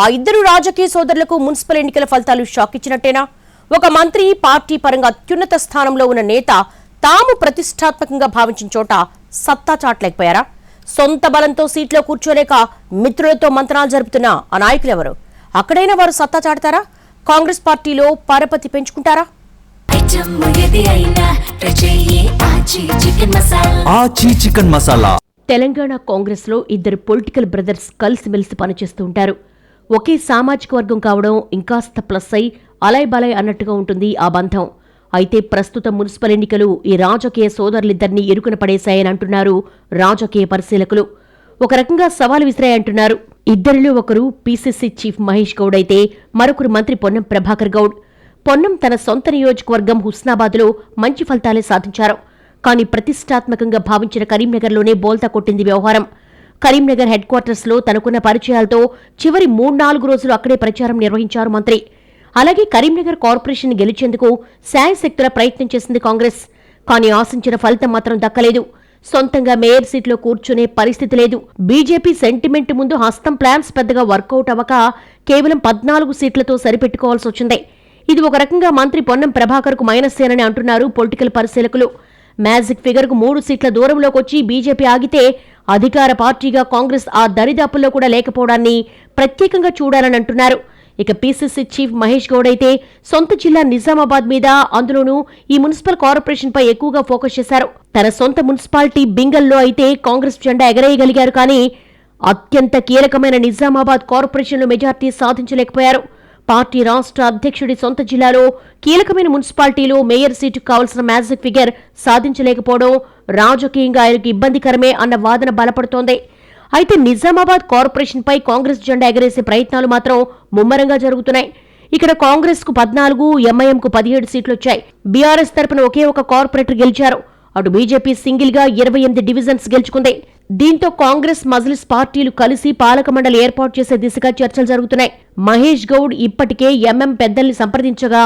ఆ ఇద్దరు రాజకీయ సోదరులకు మున్సిపల్ ఎన్నికల ఫలితాలు షాక్ ఇచ్చినట్టేనా? ఒక మంత్రి, పార్టీ పరంగా అత్యున్నత స్థానంలో ఉన్న నేత తాము ప్రతిష్టాత్మకంగా భావించిన చోట సత్తా చాటలేకపోయారా? సొంత బలంతో సీట్లో కూర్చోలేక మిత్రులతో మంత్రాలు జరుపుతున్న ఆ నాయకులెవరు? అక్కడైనా వారు సత్తా చాటుతారా? కాంగ్రెస్ పార్టీలో పరపతి పెంచుకుంటారా? తెలంగాణ కాంగ్రెస్ లో ఇద్దరు పొలిటికల్ బ్రదర్స్ కలిసిమెలిసి పనిచేస్తూ ఉంటారు. ఒకే సామాజిక వర్గం కావడం ఇంకాస్త ప్లస్ అయి అలై బలై అన్నట్టుగా ఉంటుంది ఆ బంధం. అయితే ప్రస్తుత మున్సిపల్ ఎన్నికలు ఈ రాజకీయ సోదరులిద్దరినీ ఇరుకున పడేశాయని అంటున్నారు రాజకీయ పరిశీలకులు. ఒక రకంగా సవాలు విసిరాయంటున్నారు. ఇద్దరిలో ఒకరు పీసీసీ చీఫ్ మహేష్ గౌడ్ అయితే మరొకరు మంత్రి పొన్నం ప్రభాకర్ గౌడ్. పొన్నం తన సొంత నియోజకవర్గం హుస్నాబాద్లో మంచి ఫలితాలే సాధించారు. కానీ ప్రతిష్టాత్మకంగా భావించిన కరీంనగర్లోనే బోల్తా కొట్టింది వ్యవహారం. కరీంనగర్ హెడ్ క్వార్టర్స్లో తనకున్న పరిచయాలతో చివరి 3-4 రోజులు అక్కడే ప్రచారం నిర్వహించారు మంత్రి. అలాగే కరీంనగర్ కార్పొరేషన్ గెలిచేందుకు శాయశక్తుల ప్రయత్నం చేసింది కాంగ్రెస్. కానీ ఆశించిన ఫలితం మాత్రం దక్కలేదు. సొంతంగా మేయర్ సీట్లో కూర్చునే పరిస్థితి లేదు. బీజేపీ సెంటిమెంట్ ముందు హస్తం ప్లాన్స్ పెద్దగా వర్కౌట్ అవ్వక కేవలం 14 సీట్లతో సరిపెట్టుకోవాల్సి వచ్చింది. ఇది ఒక రకంగా మంత్రి పొన్నం ప్రభాకర్కు మైనస్సేనని అంటున్నారు పొలిటికల్ పరిశీలకులు. మ్యాజిక్ ఫిగర్కు 3 సీట్ల దూరంలోకి వచ్చి బీజేపీ ఆగితే అధికార పార్టీగా కాంగ్రెస్ ఆ దరిదాపుల్లో కూడా లేకపోవడాన్ని ప్రత్యేకంగా చూడాలని అంటున్నారు. ఇక పీసీసీ చీఫ్ మహేష్ గౌడ్ అయితే సొంత జిల్లా నిజామాబాద్ మీద, అందులోనూ ఈ మున్సిపల్ కార్పొరేషన్ పై ఎక్కువగా ఫోకస్ చేశారు. తన సొంత మున్సిపాలిటీ బింగల్లో అయితే కాంగ్రెస్ జెండా ఎగరేయగలిగారు. కానీ అత్యంత కీలకమైన నిజామాబాద్ కార్పొరేషన్లో మెజార్టీ సాధించలేకపోయారు. పార్టీ రాష్ట్ర అధ్యక్షుడి సొంత జిల్లాలో కీలకమైన మున్సిపాలిటీలో మేయర్ సీటుకు కావాల్సిన మ్యాజిక్ ఫిగర్ సాధించలేకపోవడం రాజకీయంగా ఆయనకు ఇబ్బందికరమే అన్న వాదన బలపడుతోంది. అయితే నిజామాబాద్ కార్పొరేషన్ పై కాంగ్రెస్ జెండా ఎగరేసే ప్రయత్నాలు మాత్రం ముమ్మరంగా జరుగుతున్నాయి. ఇక్కడ కాంగ్రెస్ కు 14, ఎంఐఎంకు 17 సీట్లొచ్చాయి. బీఆర్ఎస్ తరపున ఒకే ఒక కార్పొరేటర్ గెలిచారు. అటు బీజేపీ సింగిల్ గా 28 డివిజన్స్ గెలుచుకుంది. దీంతో కాంగ్రెస్, మజ్లిస్ పార్టీలు కలిసి పాలక మండలి ఏర్పాటు చేసే దిశగా చర్చలు జరుగుతున్నాయి. మహేష్ గౌడ్ ఇప్పటికే ఎంఎం పెద్దల్ని సంప్రదించగా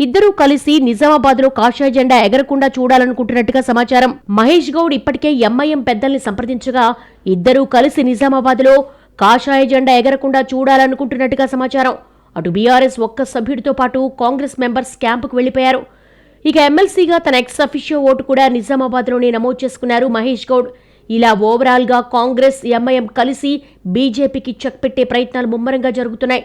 ఇద్దరూ కలిసి నిజామాబాద్ లో కాషాయ జెండా ఎగరకుండా చూడాలనుకుంటున్నట్టుగా సమాచారం. మహేష్ గౌడ్ ఇప్పటికే ఎంఐఎం పెద్దల్ని సంప్రదించగా ఇద్దరూ కలిసి నిజామాబాద్ లో కాషాయ జెండా ఎగరకుండా చూడాలనుకుంటున్నట్టుగా సమాచారం. అటు బీఆర్ఎస్ ఒక్క సభ్యుడితో పాటు కాంగ్రెస్ మెంబర్స్ క్యాంపుకు వెళ్లిపోయారు. ఇక ఎమ్మెల్సీగా తన ఎక్స్ అఫిషియో ఓటు కూడా నిజామాబాద్ లోనే నమోదు చేసుకున్నారు మహేష్ గౌడ్. ఇలా ఓవరాల్ గా కాంగ్రెస్, ఎంఐఎం కలిసి బీజేపీకి చెక్ పెట్టే ప్రయత్నాలు ముమ్మరంగా జరుగుతున్నాయి.